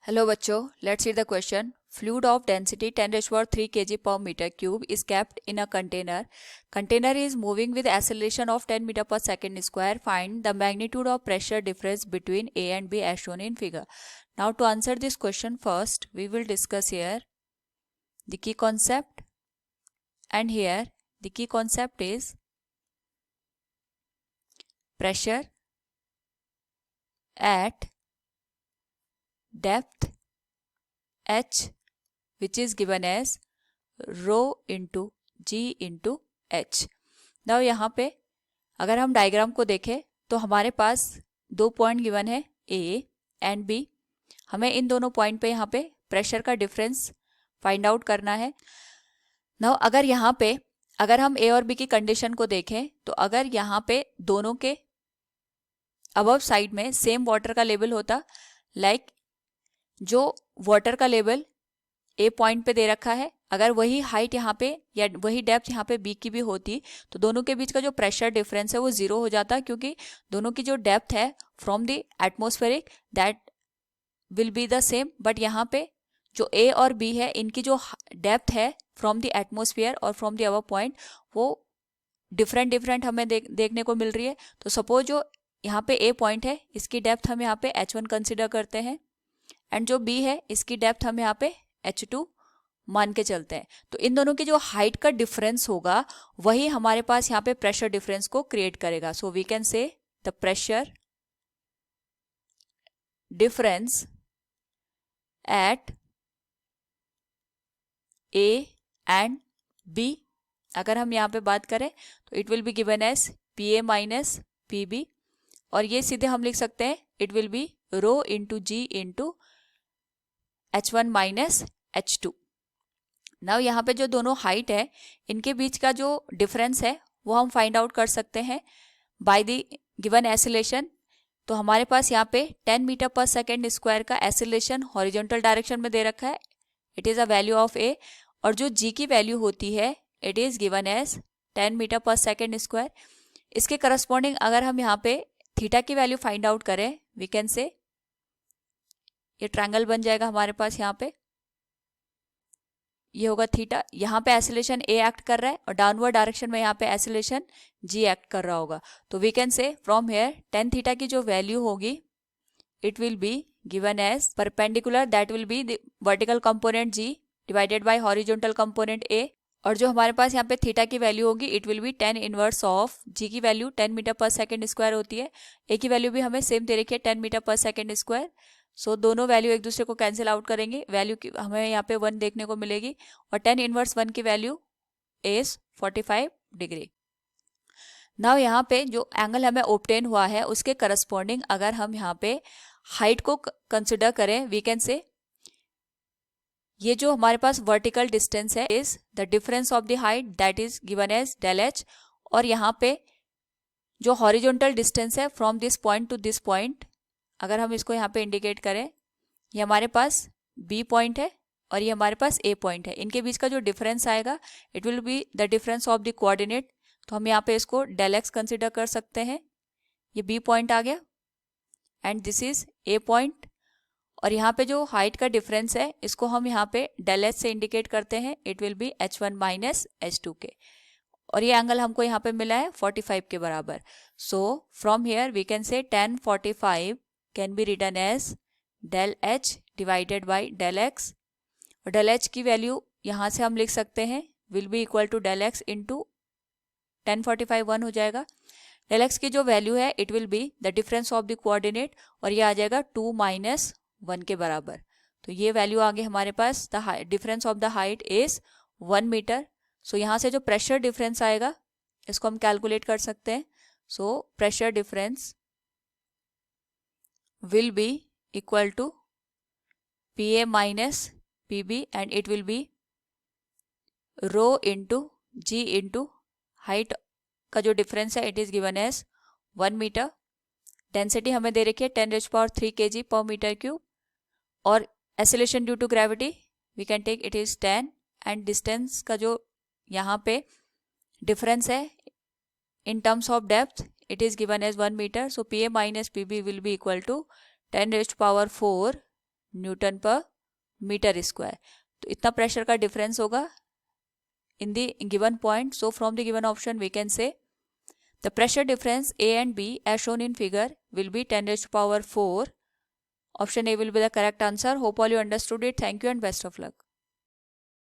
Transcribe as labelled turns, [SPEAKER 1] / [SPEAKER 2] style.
[SPEAKER 1] Hello बच्चों, let's see the question. Fluid of density 10 raised to power 3 kg per meter cube is kept in a container. Container is moving with acceleration of 10 meter per second square. Find the magnitude of pressure difference between A and B as shown in figure. Now to answer this question first, we will discuss here the key concept, and here the key concept is pressure at depth h, which is given as rho into g into h. Now यहाँ पे अगर हम diagram को देखें तो हमारे पास दो point given है A एंड B. हमें इन दोनों पॉइंट पे यहाँ पे प्रेशर का डिफरेंस फाइंड आउट करना है. नाउ अगर यहाँ पे अगर हम A और B की कंडीशन को देखें तो अगर यहाँ पे दोनों के अबव साइड में सेम वाटर का लेवल होता, लाइक जो वाटर का लेवल ए पॉइंट पे दे रखा है, अगर वही हाइट यहाँ पे या वही डेप्थ यहाँ पे बी की भी होती तो दोनों के बीच का जो प्रेशर डिफरेंस है वो जीरो हो जाता, क्योंकि दोनों की जो डेप्थ है from the atmospheric that will be the same. But यहाँ पे जो ए और बी है इनकी जो डेप्थ है फ्रॉम द एटमॉस्फेयर और फ्रॉम द अवर पॉइंट वो डिफरेंट हमें देखने को मिल रही है. तो सपोज जो यहाँ पे ए पॉइंट है इसकी डेप्थ हम यहाँ पे H1 कंसिडर करते हैं, एंड जो बी है इसकी डेप्थ हम यहाँ पे H2 मान के चलते हैं. तो इन दोनों की जो हाइट का डिफरेंस होगा वही हमारे पास यहाँ पे प्रेशर डिफरेंस को क्रिएट करेगा. So we can say the pressure difference at A and B, अगर हम यहाँ पे बात करें तो it will be given as PA minus PB, और ये सीधे हम लिख सकते हैं it will be rho into g into H1 minus H2. Now यहाँ पे जो दोनों हाइट है इनके बीच का जो डिफरेंस है वो हम फाइंड आउट कर सकते हैं बाय द गिवन एसिलेशन. तो हमारे पास यहाँ पे 10 मीटर पर सेकेंड स्क्वायर का एसिलेशन हॉरिजॉन्टल डायरेक्शन में दे रखा है. It is a value of ए, और जो जी की वैल्यू होती है it is given as 10 metre per second square. इसके करस्पॉन्डिंग अगर हम यहाँ पे थीटा की वैल्यू फाइंड आउट करें, वी कैन से ये ट्रायंगल बन जाएगा हमारे पास. यहाँ पे ये होगा थीटा, यहाँ पे एसिलेशन ए एक्ट कर रहा है और डाउनवर्ड डायरेक्शन में यहाँ पे एसिलेशन जी एक्ट कर रहा होगा. तो we can say from here tan theta की जो वैल्यू होगी it will be given as perpendicular, that will be the vertical component g divided by horizontal component a, और जो हमारे पास यहाँ पे थीटा की वैल्यू होगी it will be 10 inverse of g की value 10 metre per second square होती है, ए की वैल्यू भी हमें सेम दे रखी है 10 मीटर पर सेकेंड स्क्वायर. सो दोनों वैल्यू एक दूसरे को कैंसिल आउट करेंगे, वैल्यू की हमें यहाँ पे 1 देखने को मिलेगी, और 10 इनवर्स 1 की वैल्यू इज 45 डिग्री. नाउ यहाँ पे जो एंगल हमें ऑब्टेन हुआ है उसके करस्पॉन्डिंग अगर हम यहाँ पे हाइट को कंसिडर करें, वी कैन से ये जो हमारे पास वर्टिकल डिस्टेंस है is the difference of the height that is given as del h, और यहाँ पे जो हॉरिजॉन्टल डिस्टेंस है from this point to this point, अगर हम इसको यहाँ पे इंडिकेट करें, ये हमारे पास B पॉइंट है और ये हमारे पास A पॉइंट है. इनके बीच का जो डिफरेंस आएगा it will be the difference of the coordinate. तो हम यहाँ पे इसको डेल एक्स कंसिडर कर सकते हैं. ये B पॉइंट आ गया and this is A point, और यहाँ पे जो हाइट का डिफरेंस है इसको हम यहाँ पे डेल एच से इंडिकेट करते हैं, it will B H1 minus H2 के, और ये एंगल हमको यहाँ पे मिला है 45 के बराबर. So from here we can say tan 45 can be written as del h divided by del x, और डेल एच की वैल्यू यहाँ से हम लिख सकते हैं will be equal to del x into tan 45 1 हो जाएगा. डेल एक्स की जो वैल्यू है it will be the difference of the coordinate, और ये आ जाएगा 2 माइनस 1 के बराबर. तो ये वैल्यू आ गई हमारे पास, the difference of the height is 1 metre. So यहाँ से जो प्रेशर डिफरेंस आएगा इसको हम कैलकुलेट कर सकते हैं. So pressure difference will be equal to PA minus PB, and it will be rho into G into height का जो डिफरेंस है it is given as 1 metre. Density हमें दे रखी है 10 रेज़ पावर 3 kg पर मीटर क्यूब, और acceleration due to gravity we can take it is 10, and distance का जो यहाँ पे डिफरेंस है in terms of depth it is given as 1 meter. So PA minus PB will be equal to 10 raised to power 4 Newton पर metre square. तो इतना pressure का difference होगा in the given point. So from the given option we can say the pressure difference A and B as shown in figure will be 10 raised to power 4. Option A will be the correct answer. Hope all you understood it. Thank you and best of luck.